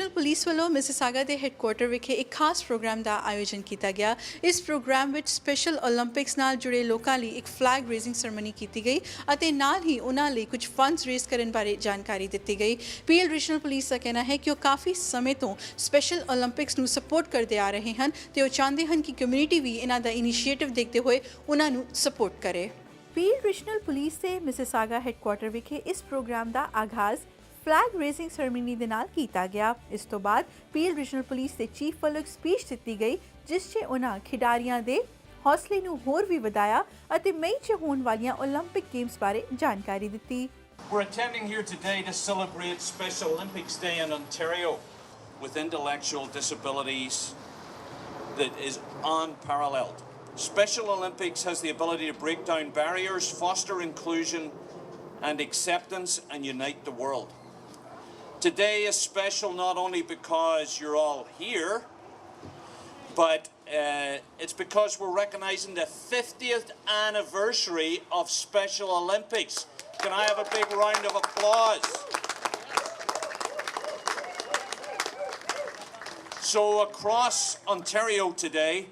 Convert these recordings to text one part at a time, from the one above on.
Regional police ਵੱਲੋਂ Mississauga ਦੇ headquarter ਵਿਖੇ ਇੱਕ ਖਾਸ ਪ੍ਰੋਗਰਾਮ ਦਾ ਆਯੋਜਨ ਕੀਤਾ ਗਿਆ। ਇਸ ਪ੍ਰੋਗਰਾਮ ਵਿੱਚ ਸਪੈਸ਼ਲ 올림픽ਸ ਨਾਲ ਜੁੜੇ ਲੋਕਾਂ ਲਈ ਇੱਕ ਫਲੈਗ ਰੇਜ਼ਿੰਗ ਸੈਰੇਮਨੀ ਕੀਤੀ ਗਈ ਅਤੇ ਨਾਲ ਹੀ ਉਹਨਾਂ ਲਈ ਕੁਝ ਫੰਡਸ ਰੇਜ਼ ਕਰਨ ਬਾਰੇ ਜਾਣਕਾਰੀ ਦਿੱਤੀ ਗਈ। ਪੀਐਲ ਰਿਜਨਲ ਪੁਲਿਸ ਦਾ ਕਹਿਣਾ ਹੈ ਕਿ ਉਹ ਕਾਫੀ ਸਮੇਂ ਤੋਂ ਸਪੈਸ਼ਲ 올림픽ਸ ਨੂੰ ਸਪੋਰਟ ਕਰਦੇ ਆ ਰਹੇ ਹਨ ਤੇ ਉਹ ਚਾਹੁੰਦੇ ਹਨ ਕਿ ਕਮਿਊਨਿਟੀ ਵੀ ਇਹਨਾਂ ਦਾ ਇਨੀਸ਼ੀਏਟਿਵ ਦੇਖਦੇ ਹੋਏ ਉਹਨਾਂ ਨੂੰ ਸਪੋਰਟ ਕਰੇ। ਪੀਐਲ ਰਿਜਨਲ ਪੁਲਿਸ ਦੇ ਮਿਸਿਸਾਗਾ ਹੈੱਡਕੁਆਰਟਰ ਵਿਖੇ ਇਸ ਪ੍ਰੋਗਰਾਮ ਦਾ ਆਗਾਜ਼ ਫਲੈਗ ਰੇਜ਼ਿੰਗ ਸੈਰੇਮਨੀ ਦੇ ਨਾਲ ਕੀਤਾ ਗਿਆ। ਇਸ ਤੋਂ ਬਾਅਦ ਪੀਐਲ ਰਿਜਨਲ ਪੁਲਿਸ ਦੇ ਚੀਫ ਵੱਲੋਂ ਇੱਕ ਸਪੀਚ ਦਿੱਤੀ ਗਈ ਜਿਸ 'ਚ ਉਹਨਾਂ ਖਿਡਾਰੀਆਂ ਦੇ ਹੌਸਲੇ ਨੂੰ ਹੋਰ ਵੀ ਵਧਾਇਆ ਅਤੇ ਮਈ 'ਚ ਹੋਣ ਵਾਲੀਆਂ 올림픽 ਗੇਮਸ ਬਾਰੇ ਜਾਣਕਾਰੀ ਦਿੱਤੀ। We're attending here today to celebrate Special Olympics Day in Ontario with intellectual disabilities that is unparalleled. Special Olympics has the ability to break down barriers, foster inclusion and acceptance and unite the world. Today is special not only because you're all here, but it's because we're recognizing the 50th anniversary of Special Olympics. Can I have a big round of applause? So across Ontario today,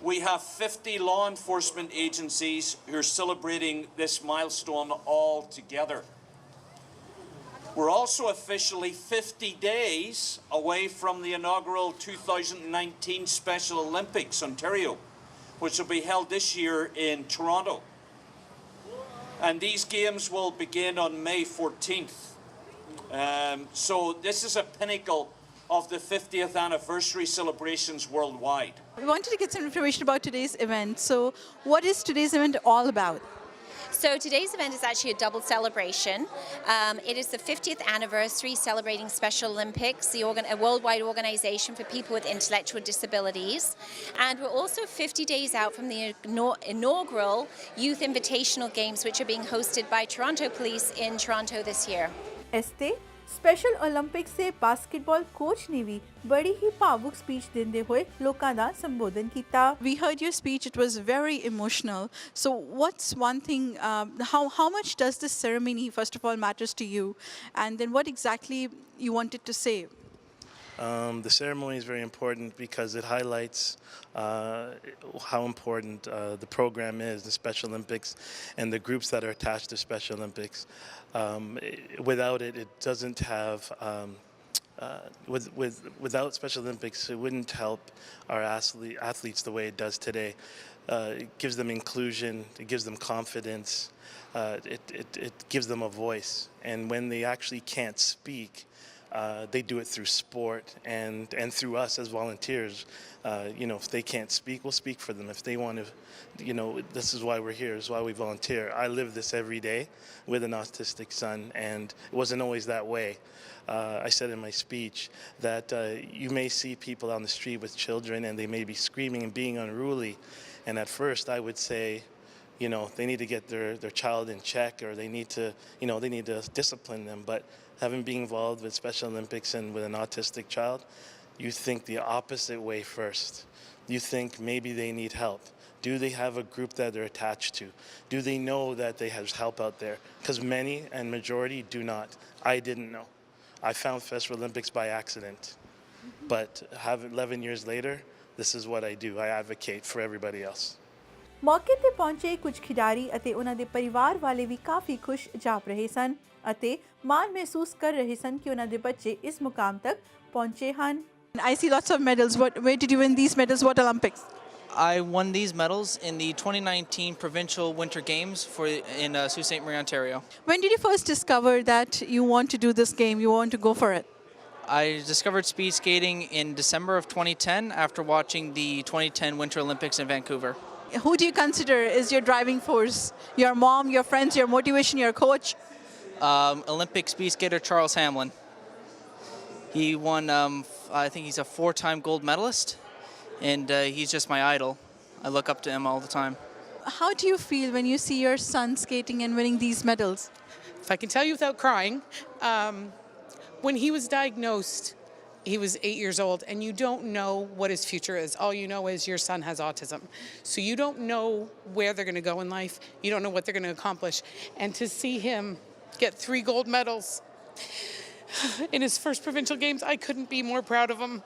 we have 50 law enforcement agencies who are celebrating this milestone all together. We're also officially 50 days away from the inaugural 2019 Special Olympics Ontario, which will be held this year in Toronto. And these games will begin on May 14th. So this is a pinnacle of the 50th anniversary celebrations worldwide. We wanted to get some information about today's event. So what is today's event all about? So today's event is actually a double celebration. It is the 50th anniversary celebrating Special Olympics, a worldwide organisation for people with intellectual disabilities. And we're also 50 days out from the inaugural Youth Invitational Games, which are being hosted by Toronto Police in Toronto this year. este special 올림픽ਸ ਦੇ basketball coach ਨੇ ਵੀ ਬੜੀ ਹੀ ਭਾਵੁਕ speech ਦਿੰਦੇ ਹੋਏ ਲੋਕਾਂ ਦਾ ਸੰਬੋਧਨ ਕੀਤਾ। We heard your speech, it was very emotional. So what's one thing, how much does this ceremony first of all matters to you, and then what exactly you wanted to say? The ceremony is very important because it highlights how important the program is, the Special Olympics, and the groups that are attached to Special Olympics. Without it, it doesn't have. Without Special Olympics, it wouldn't help our athletes the way it does today. It gives them inclusion. It gives them confidence. It gives them a voice. And when they actually can't speak, they do it through sport and through us as volunteers. If they can't speak, we'll speak for them. If they want to, this is why we're here, this is why we volunteer. I live this every day with an autistic son, and it wasn't always that way. I said in my speech that you may see people on the street with children and they may be screaming and being unruly. And at first I would say, they need to get their child in check, or they need to discipline them. But having been involved with Special Olympics and with an autistic child, you think the opposite way first. You think maybe they need help. Do they have a group that they're attached to? Do they know that they have help out there? Because many and majority do not. I didn't know. I found Special Olympics by accident. But 11 years later, this is what I do. I advocate for everybody else. ਮੌਕੇ ਤੇ ਪਹੁੰਚੇ ਕੁਝ ਖਿਡਾਰੀ ਅਤੇ ਉਹਨਾਂ ਦੇ ਪਰਿਵਾਰ ਵਾਲੇ ਵੀ ਕਾਫੀ ਖੁਸ਼ ਜਾਪ ਰਹੇ ਸਨ ਅਤੇ ਮਾਣ ਮਹਿਸੂਸ ਕਰ ਰਹੇ ਸਨ ਕਿ ਉਹਨਾਂ ਦੇ ਬੱਚੇ ਇਸ ਮੁਕਾਮ ਤੱਕ ਪਹੁੰਚੇ ਹਨ। I see lots of medals. Where did you win these medals? What Olympics? I won these medals in the 2019 Provincial Winter Games in Sault Ste. Marie, Ontario. When did you first discover that you want to do this game, you want to go for it? I discovered speed skating in December of 2010 after watching the 2010 Winter Olympics in Vancouver. Who do you consider is your driving force? Your mom, your friends, your motivation, your coach? Olympic speed skater Charles Hamlin. He won, I think he's a 4-time gold medalist, and he's just my idol. I look up to him all the time. How do you feel when you see your son skating and winning these medals? If I can tell you without crying, when he was diagnosed, he was 8 years old, and you don't know what his future is. All you know is your son has autism. So you don't know where they're going to go in life. You don't know what they're going to accomplish. And to see him get 3 gold medals, in his first provincial games. I couldn't be more proud of him.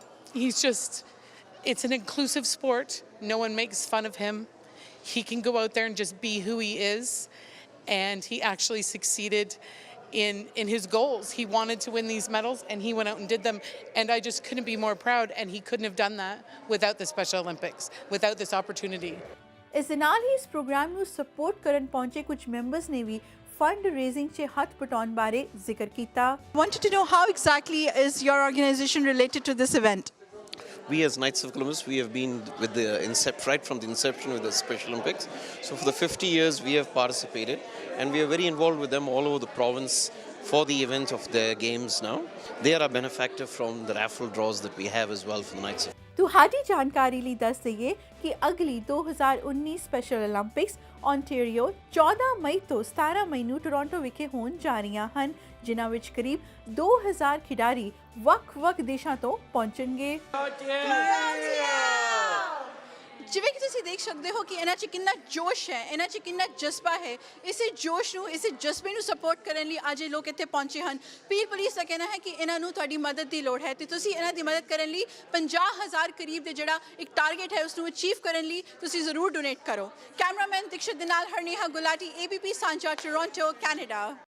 It's an inclusive sport. No one makes fun of him. He can go out there and just be who he is. And he actually succeeded in his goals. He wanted to win these medals and he went out and did them. And I just couldn't be more proud. And he couldn't have done that without the Special Olympics, without this opportunity. ਇਸ ਦੇ ਨਾਲ ਹੀ ਇਸ programme ਨੂੰ support ਕਰਨ ਪਹੁੰਚੇ ਕੁਝ members ਨੇ ਵੀ fund raising 'ਚ ਹੱਥ ਪਟਾਉਣ ਬਾਰੇ ਜ਼ਿਕਰ ਕੀਤਾ। Wanted to know how exactly is your organization related to this event? We as Knights of Columbus, we have been with the right from the inception with the Special Olympics. So for the 50 years we have participated and we are very involved with them all over the province for the event of their games now. They are a benefactor from the raffle draws that we have as well for the Knights of ਤੁਹਾਡੀ ਜਾਣਕਾਰੀ ਲਈ ਦੱਸ ਦਈਏ ਕਿ ਅਗਲੀ 2019 special 올림픽ਸ Ontario 14 ਮਈ ਤੋਂ 17 ਮਈ ਨੂੰ Toronto ਵਿਖੇ ਹੋਣ ਜਾ ਰਹੀਆਂ ਹਨ, ਜਿਨ੍ਹਾਂ ਵਿੱਚ ਕਰੀਬ 2000 ਖਿਡਾਰੀ ਵੱਖ-ਵੱਖ ਦੇਸ਼ਾਂ ਤੋਂ ਪਹੁੰਚਣਗੇ। ਜਿਵੇਂ ਕਿ ਤੁਸੀਂ ਦੇਖ ਸਕਦੇ ਹੋ ਕਿ ਇਹਨਾਂ 'ਚ ਕਿੰਨਾ ਜੋਸ਼ ਹੈ, ਇਹਨਾਂ 'ਚ ਕਿੰਨਾ ਜਜ਼ਬਾ ਹੈ। ਇਸੇ ਜੋਸ਼ ਨੂੰ, ਇਸੇ ਜਜ਼ਬੇ ਨੂੰ ਸਪੋਰਟ ਕਰਨ ਲਈ ਅੱਜ ਇਹ ਲੋਕ ਇੱਥੇ ਪਹੁੰਚੇ ਹਨ। ਪੀਰ ਪੁਲਿਸ ਦਾ ਕਹਿਣਾ ਹੈ ਕਿ ਇਹਨਾਂ ਨੂੰ ਤੁਹਾਡੀ ਮਦਦ ਦੀ ਲੋੜ ਹੈ ਤੇ ਤੁਸੀਂ ਇਹਨਾਂ ਦੀ ਮਦਦ ਕਰਨ ਲਈ 50,000 ਕਰੀਬ ਦੇ ਜਿਹੜਾ ਇੱਕ ਟਾਰਗੇਟ ਹੈ ਉਸ ਨੂੰ ਅਚੀਵ ਕਰਨ ਲਈ ਤੁਸੀਂ ਜ਼ਰੂਰ ਡੋਨੇਟ ਕਰੋ। ਕੈਮਰਾਮੈਨ ਦਿਕਸ਼ਿਤ ਦੇ ਨਾਲ ਹਰਨੇਹਾ ਗੁਲਾਟੀ, ABP ਸਾਂਝਾ, ਟੋਰਾਂਟੋ, ਕੈਨੇਡਾ।